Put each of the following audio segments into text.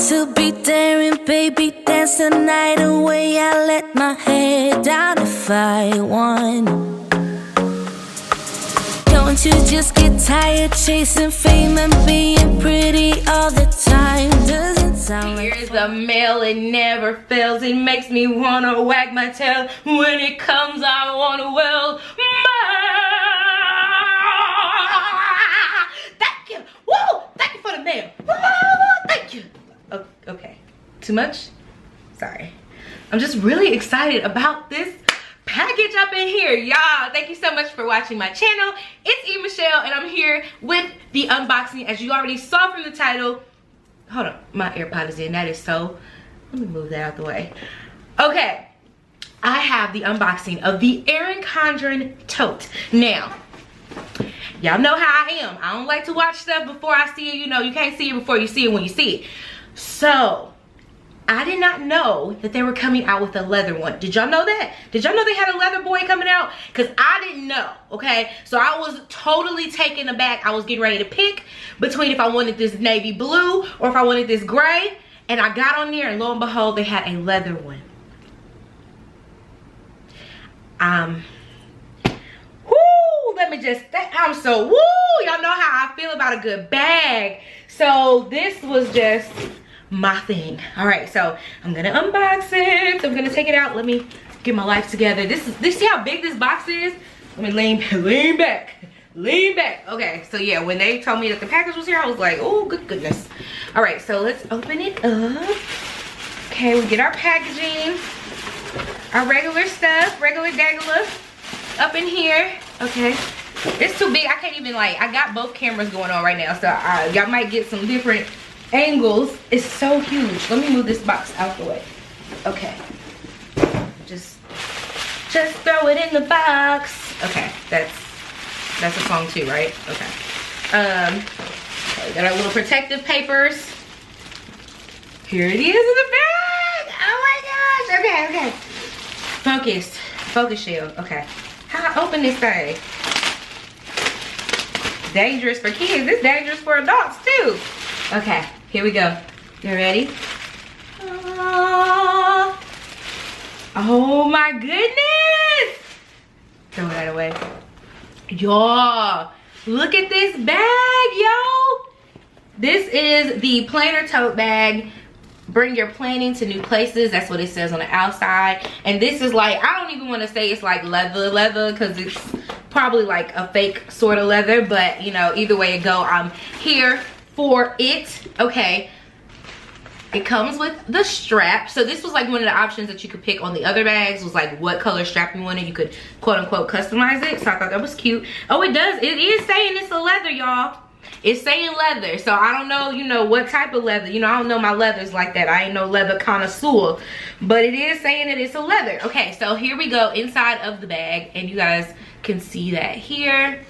to be daring, baby, dance the night away. I let my hair down if I want. Don't you just get tired chasing fame and being pretty all the time? Doesn't sound like here's the mail, it never fails. It makes me wanna wag my tail. When it comes, I wanna well. Thank you. Woo! Thank you for the mail. Woo! Thank you. Okay. Too much? Sorry. I'm just really excited about this package up in here, y'all. Thank you so much for watching my channel. It's Erin Michelle, and I'm here with the unboxing. As you already saw from the title, hold on, my AirPod is in. That is so, let me move that out the way. Okay, I have the unboxing of the Erin Condren Tote. Now, y'all know how I am. I don't like to watch stuff before I see it. You know, you can't see it before you see it when you see it. So I did not know that they were coming out with a leather one. Did y'all know that? Did y'all know they had a leather boy coming out? Because I didn't know, okay? So I was totally taken aback. I was getting ready to pick between if I wanted this navy blue or if I wanted this gray. And I got on there and lo and behold, they had a leather one. Whoo, let me just, I'm so, woo, y'all know how I feel about a good bag. So this was just my thing. All right, so I'm gonna unbox it. I'm gonna take it out. Let me get my life together. This see how big this box is? Let me lean back. Okay, so yeah, when they told me that the package was here, I was like, oh, good goodness. All right, so let's open it up. Okay, we get our packaging, our regular stuff, regular dangler up in here. Okay, it's too big. I can't even, like, I got both cameras going on right now, so y'all might get some different angles. It's so huge. Let me move this box out the way. Okay, just throw it in the box. Okay, that's a song too, right? Okay. Okay, we got our little protective papers. Here it is in the bag. Oh my gosh. Okay. Focus shield. Okay, how I open this thing? Dangerous for kids. It's dangerous for adults too. Okay, here we go. You ready? Oh my goodness! Throw that away. Y'all, look at this bag, y'all. This is the planner tote bag. Bring your planning to new places. That's what it says on the outside. And this is like, I don't even want to say it's like leather because it's probably like a fake sort of leather, but you know, either way it go, I'm here for it. Okay, it comes with the strap. So this was like one of the options that you could pick on the other bags, was like what color strap you wanted. You could quote unquote customize it. So I thought that was cute. Oh, it does, it is saying it's a leather, y'all. It's saying leather. So I don't know, you know, what type of leather. You know, I don't know my leathers like that. I ain't no leather connoisseur, but it is saying that it's a leather. Okay, so here we go inside of the bag, and you guys can see that here.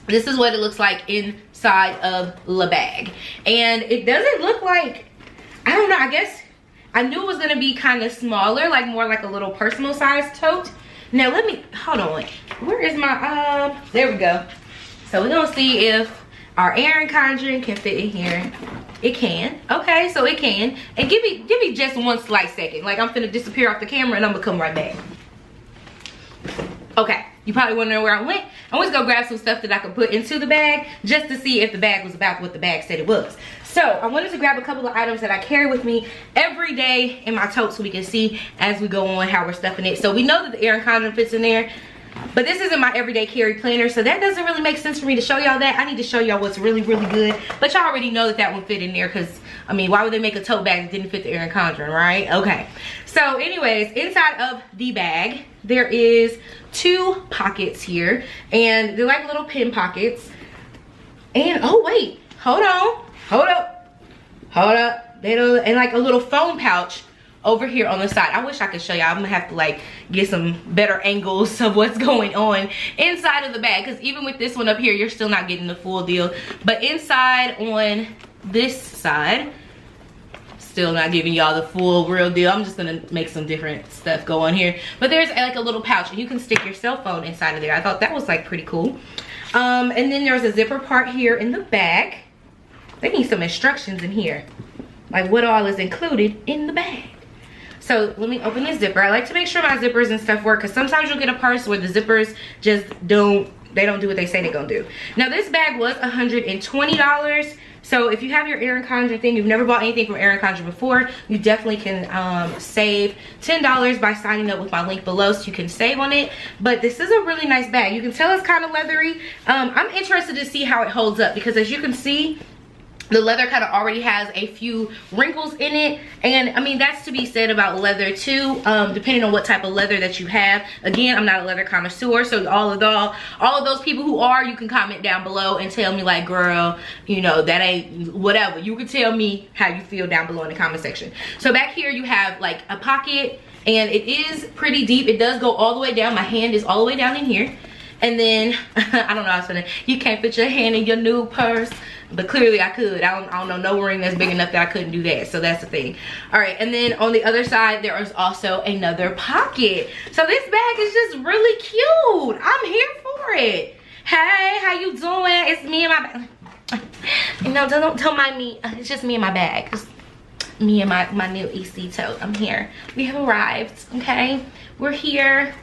This is what it looks like inside of the bag. And it doesn't look like, I don't know, I guess I knew it was gonna be kind of smaller, like more like a little personal size tote. Now let me, hold on, where is my, there we go. So we're gonna see if our Erin Condren can fit in here. It can. Okay, so it can. And give me just one slight second. Like, I'm finna disappear off the camera and I'm gonna come right back. Okay, you probably wondering where I went. I went to go grab some stuff that I could put into the bag just to see if the bag was about what the bag said it was. So I wanted to grab a couple of items that I carry with me every day in my tote so we can see as we go on how we're stuffing it. So we know that the Erin Condren fits in there, but this isn't my everyday carry planner, so that doesn't really make sense for me to show y'all that. I need to show y'all what's really, really good. But y'all already know that that one fit in there because, I mean, why would they make a tote bag that didn't fit the Erin Condren, right? Okay. So anyways, inside of the bag, there is 2 pockets here. And they're like little pin pockets. And, oh wait, hold on. Hold up. And like a little phone pouch over here on the side. I wish I could show y'all. I'm gonna have to like get some better angles of what's going on inside of the bag, because even with this one up here, you're still not getting the full deal. But inside on this side, still not giving y'all the full real deal. I'm just gonna make some different stuff go on here. But there's like a little pouch and you can stick your cell phone inside of there. I thought that was like pretty cool. And then there's a zipper part here in the back. They need some instructions in here. like what all is included in the bag. So let me open this zipper. I like to make sure my zippers and stuff work, because sometimes you'll get a purse where the zippers just don't do what they say they're gonna do. Now this bag was $120. So if you have your Erin Condren thing, you've never bought anything from Erin Condren before, you definitely can save $10 by signing up with my link below, so you can save on it. But this is a really nice bag. You can tell it's kind of leathery. I'm interested to see how it holds up, because as you can see, the leather kind of already has a few wrinkles in it. And I mean, that's to be said about leather too, depending on what type of leather that you have. Again, I'm not a leather connoisseur, so all of those people who are, you can comment down below and tell me like, girl, you know, that ain't whatever. You can tell me how you feel down below in the comment section. So back here you have like a pocket, and it is pretty deep. It does go all the way down. My hand is all the way down in here. And then I don't know, I was saying you can't fit your hand in your new purse, but clearly I could. I don't know no ring that's big enough that I couldn't do that. So that's the thing. All right, and then on the other side there is also another pocket. So this bag is just really cute. I'm here for it. Hey, how you doing? It's me and my bag. You know, don't mind me. It's just me and my bag. Just me and my new EC tote. I'm here. We have arrived. Okay, we're here.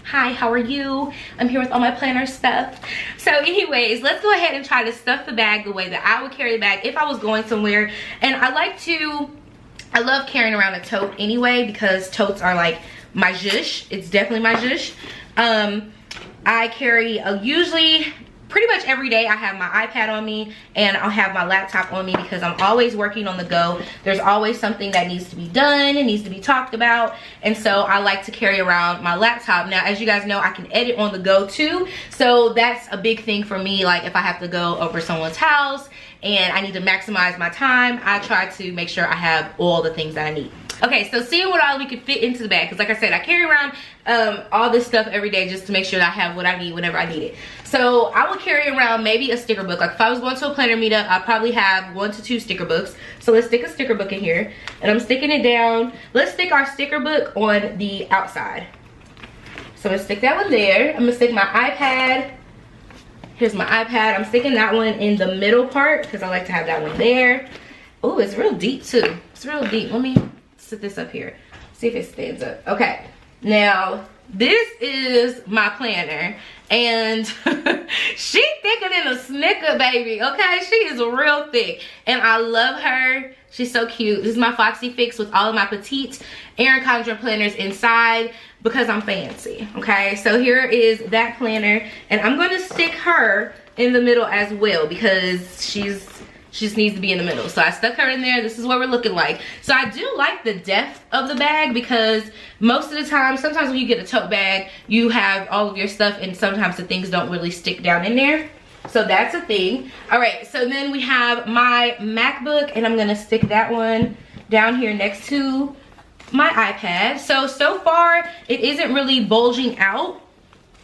Hi, how are you? I'm here with all my planner stuff. So anyways, let's go ahead and try to stuff the bag the way that I would carry the bag if I was going somewhere. And I love carrying around a tote anyway, because totes are like my zhush. It's definitely my zhush. I carry usually pretty much every day. I have my iPad on me, and I'll have my laptop on me, because I'm always working on the go. There's always something that needs to be done and needs to be talked about, and so I like to carry around my laptop. Now, as you guys know, I can edit on the go too, so that's a big thing for me. Like if I have to go over someone's house and I need to maximize my time, I try to make sure I have all the things that I need. Okay, so seeing what all we can fit into the bag, because like I said, I carry around all this stuff every day just to make sure that I have what I need whenever I need it. So I will carry around maybe a sticker book. Like if I was going to a planner meetup, I'll probably have 1 to 2 sticker books. So let's stick a sticker book in here, and I'm sticking it down. Let's stick our sticker book on the outside. So I'm gonna stick that one there. I'm gonna stick my iPad. Here's my iPad. I'm sticking that one in the middle part, because I like to have that one there. Oh, it's real deep too. It's real deep. Let me sit this up here, see if it stands up. Okay, now this is my planner, and she thicker than a Snicker, baby. Okay, she is real thick, and I love her. She's so cute. This is my Foxy Fix with all of my petite Erin Condren planners inside, because I'm fancy. Okay, so here is that planner, and I'm going to stick her in the middle as well, because she just needs to be in the middle. So I stuck her in there. This is what we're looking like. So I do like the depth of the bag, because most of the time, sometimes when you get a tote bag, you have all of your stuff, and sometimes the things don't really stick down in there. So that's a thing. All right, so then we have my MacBook, and I'm gonna stick that one down here next to my iPad. So far, it isn't really bulging out.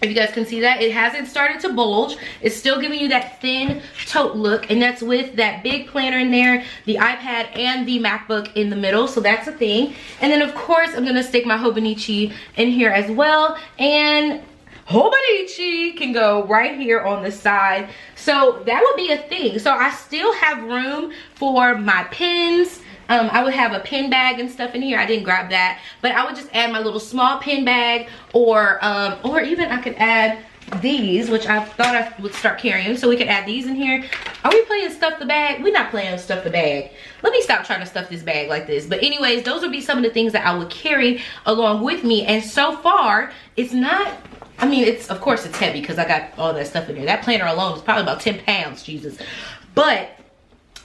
If you guys can see that, it hasn't started to bulge. It's still giving you that thin tote look, and that's with that big planner in there, the iPad, and the MacBook in the middle. So that's a thing. And then of course, I'm gonna stick my Hobonichi in here as well, and Hobonichi can go right here on the side. So that would be a thing. So I still have room for my pens. I would have a pen bag and stuff in here. I didn't grab that, but I would just add my little small pen bag, or even I could add these, which I thought I would start carrying. So we could add these in here. Are we playing stuff the bag? We're not playing stuff the bag. Let me stop trying to stuff this bag like this. But anyways, those would be some of the things that I would carry along with me. And so far, it's not, I mean, it's, of course it's heavy because I got all that stuff in there. That planner alone is probably about 10 pounds, Jesus. But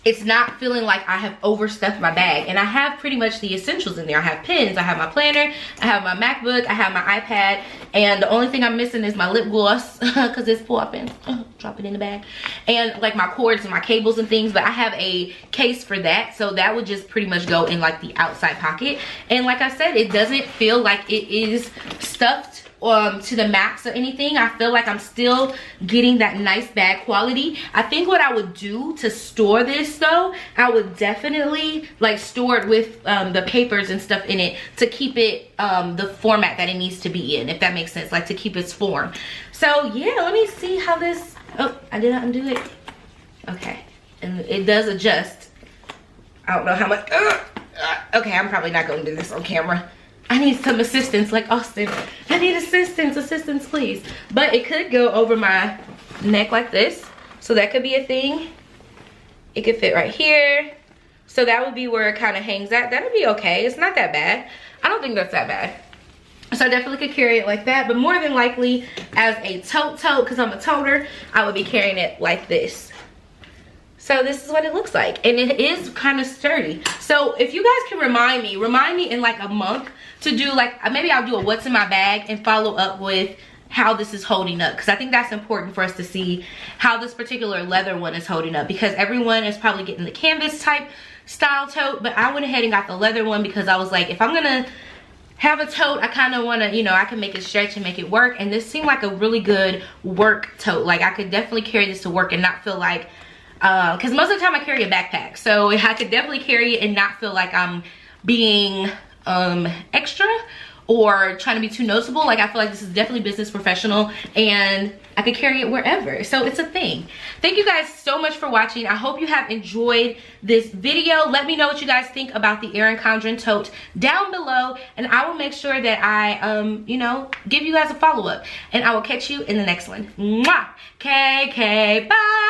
it's not feeling like I have overstuffed my bag, and I have pretty much the essentials in there. I have pens, I have my planner, I have my MacBook, I have my iPad, and the only thing I'm missing is my lip gloss because it's popping. Drop it in the bag, and like my cords and my cables and things. But I have a case for that, so that would just pretty much go in like the outside pocket. And like I said, it doesn't feel like it is stuffed to the max or anything. I feel like I'm still getting that nice bag quality. I think what I would do to store this though, I would definitely like store it with the papers and stuff in it to keep it the format that it needs to be in, if that makes sense, like to keep its form. So yeah, let me see how this, oh, I did not undo it. Okay, and it does adjust. I don't know how much. Okay, I'm probably not going to do this on camera. I need some assistance, like Austin. I need assistance please. But it could go over my neck like this, so that could be a thing. It could fit right here, so that would be where it kind of hangs at. That'd be okay. It's not that bad. I don't think that's that bad. So I definitely could carry it like that, but more than likely as a tote, because I'm a toter, I would be carrying it like this. So this is what it looks like, and it is kind of sturdy. So if you guys can remind me in like a month to do like, maybe I'll do a what's in my bag and follow up with how this is holding up, because I think that's important for us to see how this particular leather one is holding up, because everyone is probably getting the canvas type style tote, but I went ahead and got the leather one because I was like, if I'm gonna have a tote, I kind of want to, you know, I can make it stretch and make it work, and this seemed like a really good work tote. Like I could definitely carry this to work and not feel like, because most of the time I carry a backpack, so I could definitely carry it and not feel like I'm being extra or trying to be too noticeable. Like I feel like this is definitely business professional, and I could carry it wherever, so it's a thing. Thank you guys so much for watching. I hope you have enjoyed this video. Let me know what you guys think about the Erin Condren Tote down below, and I will make sure that I you know, give you guys a follow-up, and I will catch you in the next one. Mwah! KK, bye.